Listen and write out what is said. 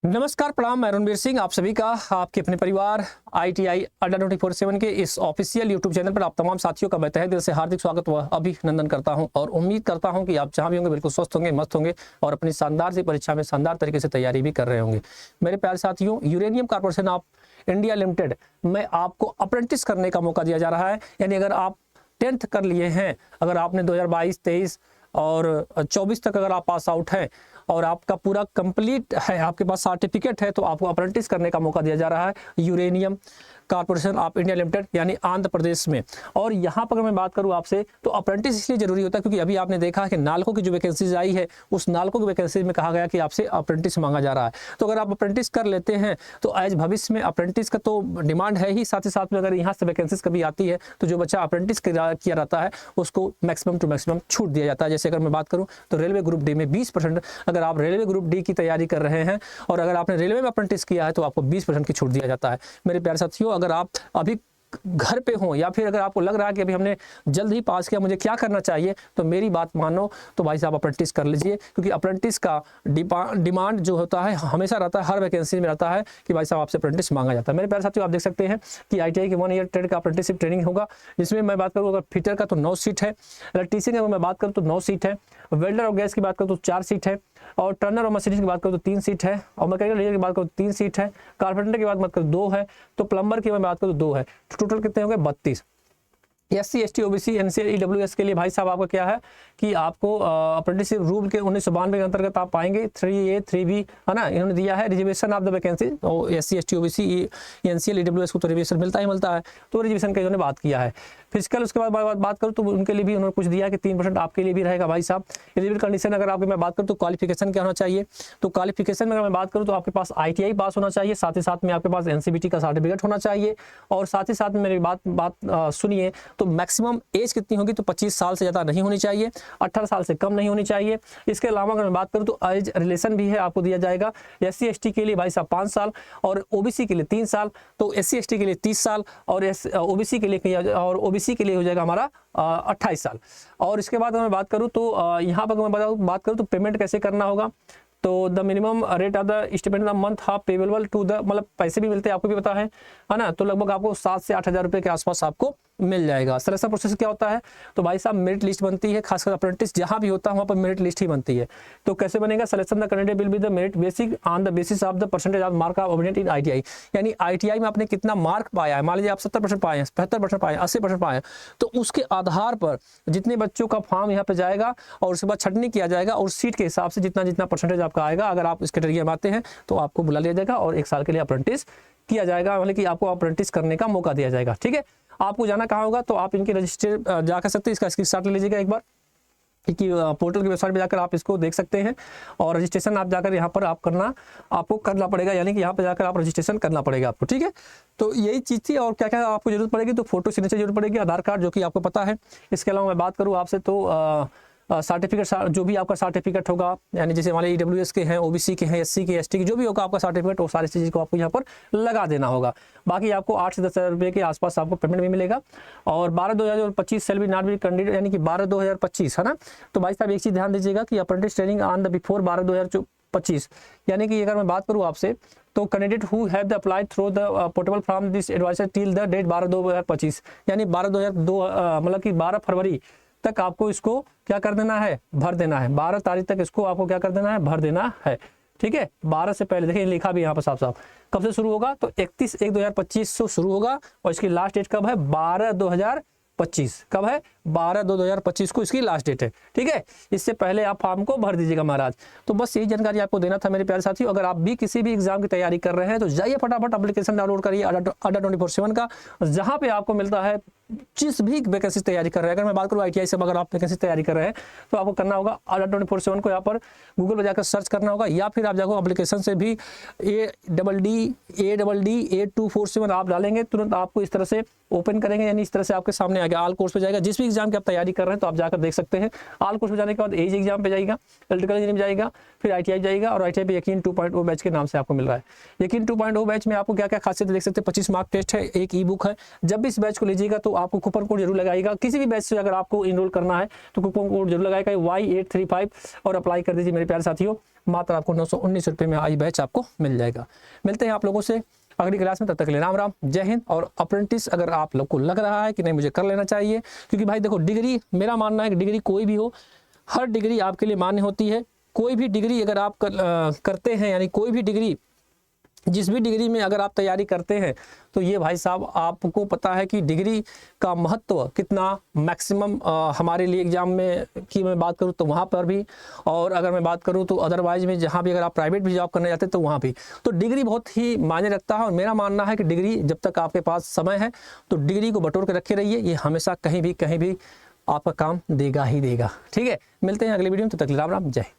नमस्कार, प्रणाम। मैं रणबीर सिंह आप सभी का आपके अपने परिवार ITI अड्डा 24/7 के इस ऑफिशियल यूट्यूब चैनल पर आप तमाम साथियों का मैं तहे दिल से हार्दिक स्वागत व अभिनंदन करता हूं और उम्मीद करता हूं कि आप जहां भी होंगे बिल्कुल स्वस्थ होंगे, मस्त होंगे और अपनी शानदार सी परीक्षा में शानदार तरीके से तैयारी भी कर रहे होंगे। मेरे प्यारे साथियों, uranium corporation of India limited में आपको अप्रेंटिस करने का मौका दिया जा रहा है। यानी अगर आप 10th कर लिए हैं, अगर आपने 2022, 23 और 24 तक अगर आप पास आउट हैं और आपका पूरा कंप्लीट है, आपके पास सर्टिफिकेट है, तो आपको अप्रेंटिस करने का मौका दिया जा रहा है uranium corporation of India limited यानी आंध्र प्रदेश में। और यहाँ पर मैं बात करूँ आपसे तो अप्रेंटिस इसलिए जरूरी होता है क्योंकि अभी आपने देखा है कि नालको की जो वैकेंसीज आई है उस नालको की वैकेंसीज में कहा गया कि आपसे अप्रेंटिस मांगा जा रहा है। तो अगर आप अप्रेंटिस कर लेते हैं तो आज भविष्य में अप्रेंटिस का तो डिमांड है ही, साथ ही साथ में अगर यहाँ से वैकेंसीज कभी आती है तो जो बच्चा अप्रेंटिस किया रहता है उसको मैक्सिमम टू मैक्सिमम छूट दिया जाता है। जैसे अगर मैं बात करूँ तो रेलवे ग्रुप डी में 20%, अगर आप रेलवे ग्रुप डी की तैयारी कर रहे हैं और अगर आपने रेलवे में अप्रेंटिस किया है तो आपको 20% की छूट दिया जाता है। मेरे प्यारे साथियों, अगर आप अभी घर पे हो या फिर अगर आपको लग रहा है कि अभी हमने जल्द ही पास किया, मुझे क्या करना चाहिए, तो मेरी बात मानो तो भाई साहब अप्रेंटिस कर लीजिए, क्योंकि अप्रेंटिस का डिमांड जो होता है हमेशा रहता है, हर वैकेंसी में रहता है कि भाई साहब आपसे अप्रेंटिस मांगा जाता है। मेरे प्यारे साथियों, आप देख सकते हैं कि ITI की 1 ईयर ट्रेड का अप्रेंटिसशिप ट्रेनिंग होगा, जिसमें मैं बात करूँ अगर फिटर का तो 9 सीट है, इलेक्ट्रीशियन की अगर मैं बात करूँ तो 9 सीट है, वेल्डर और गैस की बात करूँ तो 4 सीट है, और टर्नर और मशीनिस्ट की बात करूँ तो 3 सीट है, और मैकेनिकल इंजीनियर की बात करूँ तो 3 सीट है, कारपेंटर की बात करूँ 2 है, तो प्लम्बर की मैं बात करूँ तो 2 है। टोटल कितने हो गए? 32। SC ST OBC NCL EWS के लिए भाई साहब आपका क्या है कि आपको अप्रेंटिसशिप रूल के 1992 के अंतर्गत आप पाएंगे 3A 3B, है ना, इन्होंने दिया है रिजर्वेशन ऑफ द वैकेंसी। और SC ST OBC NCL EWS को तो रिजर्वेशन मिलता है, तो रिजर्वेशन का इन्होंने बात किया है। फिजिकल उसके बाद बात करूँ तो उनके लिए भी उन्होंने कुछ दिया है कि 3% आपके लिए भी रहेगा भाई साहब। एलिजिबल कंडीशन अगर आपकी मैं बात करूँ तो क्वालिफिकेशन क्या होना चाहिए, तो क्वालिफिकेशन में अगर मैं बात करूँ तो आपके पास ITI पास होना चाहिए, साथ ही साथ में आपके पास NCVT का सर्टिफिकेट होना चाहिए, और साथ ही साथ में मेरी बात सुनिए तो मैक्सिमम एज कितनी होगी तो 25 साल से ज़्यादा नहीं होनी चाहिए, 18 साल से कम नहीं होनी चाहिए। इसके अलावा अगर मैं बात करूँ तो एज रिलेशन भी है, आपको दिया जाएगा। SC ST के लिए भाई साहब 5 साल और OBC के लिए 3 साल, तो SC ST के लिए 30 साल और OBC के लिए हो जाएगा हमारा 28 साल। और इसके बाद अगर मैं बात करूँ तो यहाँ पर मैं बात करूँ तो पेमेंट कैसे करना होगा, तो the minimum rate of the stipend the month half payable to the, मतलब पैसे भी मिलते हैं, आपको भी पता है ना, तो लगभग आपको 7 से 8 हज़ार रुपये के आसपास आपको मिल जाएगा। सिलेक्शन प्रोसेस क्या होता है, तो भाई साहब मेरिट लिस्ट बनती है, खासकर अप्रेंटिस जहां भी होता है वहां पर मेरिट लिस्ट ही बनती है। तो कैसे बनेगा? Selection the candidate will be the merit basic on the basis of the percentage of mark of obtained in ITI। यानी ITI में आपने कितना मार्क पाया है, मान लीजिए आप 70% पाए हैं, 75% पाए हैं, 80% पाए हैं, तो उसके आधार पर जितने बच्चों का फॉर्म यहाँ पे जाएगा और उसके बाद छटनी किया जाएगा और सीट के हिसाब से जितना परसेंटेज आपका आएगा, अगर आप इस कैटेगरी में आते हैं तो आपको बुला लिया जाएगा और 1 साल के लिए अप्रेंटिस किया जाएगा, मतलब कि आपको अप्रेंटिस करने का मौका दिया जाएगा। ठीक है, आपको जाना कहाँ होगा, तो आप इनके रजिस्टर जा कर सकते हैं, इसका स्क्रीनशॉट ले लीजिएगा एक बार, कि पोर्टल की वेबसाइट पे जाकर आप इसको देख सकते हैं और रजिस्ट्रेशन आप जाकर यहाँ पर आपको करना पड़ेगा, यानी कि यहाँ पर जाकर आप रजिस्ट्रेशन करना पड़ेगा आपको। ठीक है, तो यही चीज़ थी। और क्या क्या आपको जरूरत पड़ेगी, तो फोटो सिग्नेचर जरूरत पड़ेगी, आधार कार्ड जो कि आपको पता है। इसके अलावा मैं बात करूँ आपसे तो सर्टिफिकेट जो भी आपका सर्टिफिकेट होगा, यानी जैसे हमारे EWS के हैं, OBC के हैं, SC के ST के जो भी होगा आपका सर्टिफिकेट, वो सारी चीज़ को आपको यहाँ पर लगा देना होगा। बाकी आपको 8 से 10 हज़ार रुपये के आसपास आपको पेमेंट भी मिलेगा। और 12/2025 shall be not be candidate, यानी कि 12/2025, है ना। तो भाई साहब एक चीज़ ध्यान दीजिएगा कि apprentice training on the before 12/2025, यानी कि अगर मैं बात करूँ आपसे तो candidate who have the applied through the portable from this advisor till the date 12/2025, यानी 12/2002 मतलब कि 12 फरवरी तक आपको इसको क्या कर देना है, भर देना है। 12 तारीख तक इसको आपको क्या कर देना है, भर देना है। ठीक है, 12 से पहले देखिए लिखा भी यहाँ पर साफ साफ। कब से शुरू होगा, तो 31/1/2025 से शुरू होगा और इसकी लास्ट डेट कब है, 12/2025। कब है, 12/2/2025 को इसकी लास्ट डेट है। ठीक है, इससे पहले आप फॉर्म को भर दीजिएगा महाराज। तो बस यही जानकारी आपको देना था मेरे प्यारे साथियों। अगर आप भी किसी भी एग्जाम की तैयारी कर रहे हैं तो जाइए फटाफट एप्लीकेशन डाउनलोड करिए अड्डा 24/7 का, जहाँ पे आपको मिलता है जिस भी वैकेंसी तैयारी कर रहे हैं। अगर मैं बात करूँ ITI से अगर आप वैकेंसी तैयारी कर रहे हैं तो आपको करना होगा अड्डा 24/7 को यहाँ पर गूगल पर जाकर सर्च करना होगा, या फिर आप जाकर एप्लीकेशन से भी A247 आप डालेंगे, तुरंत आपको इस तरह से ओपन करेंगे, यानी इस तरह से आपके सामने आएगा, ऑल कोर्स पे जाएगा। जिस भी एग्जाम की आप तैयारी कर रहे हैं तो आप जाकर देख सकते हैं। ऑल कोर्स पे जाने के बाद एज एग्जाम पे जाएगा, इलेक्ट्रिकल इंजीनियरिंग जाएगा, फिर ITI जाएगा, और ITI पे यकीन 2.0 बैच के नाम से आपको मिल रहा है। यकीन 2.0 बैच में आपको क्या क्या खासियत देख सकते हैं। 25 मार्क टेस्ट है, एक ई बुक है। जब भी इस बैच को लीजिएगा तो आपको कूपन कोड जरूर लगाएगा। किसी भी बैच से अगर आपको इनरोल करना है तो कूपन कोड जरूर लगाएगा Y835 और अप्लाई कर दीजिए मेरे प्यारे साथियों। मात्र आपको 919 रुपये में आई बैच आपको मिल जाएगा। मिलते हैं आप लोगों से अगली क्लास में, तब तक के लिए राम राम, जय हिंद। और अप्रेंटिस अगर आप लोग को लग रहा है कि नहीं मुझे कर लेना चाहिए, क्योंकि भाई देखो डिग्री, मेरा मानना है कि डिग्री कोई भी हो, हर डिग्री आपके लिए मान्य होती है। कोई भी डिग्री अगर आप करते हैं, यानी कोई भी डिग्री, जिस भी डिग्री में अगर आप तैयारी करते हैं, तो ये भाई साहब आपको पता है कि डिग्री का महत्व कितना मैक्सिमम हमारे लिए एग्जाम में की मैं बात करूँ तो वहाँ पर भी, और अगर मैं बात करूँ तो अदरवाइज में जहाँ भी अगर आप प्राइवेट भी जॉब करने जाते हैं तो वहाँ भी, तो डिग्री बहुत ही मायने रखता है। और मेरा मानना है कि डिग्री जब तक आपके पास समय है तो डिग्री को बटोर के रखे रहिए, ये हमेशा कहीं भी आपका काम देगा ही देगा। ठीक है, मिलते हैं अगली वीडियो में, तब तक राम राम, जय हिंद।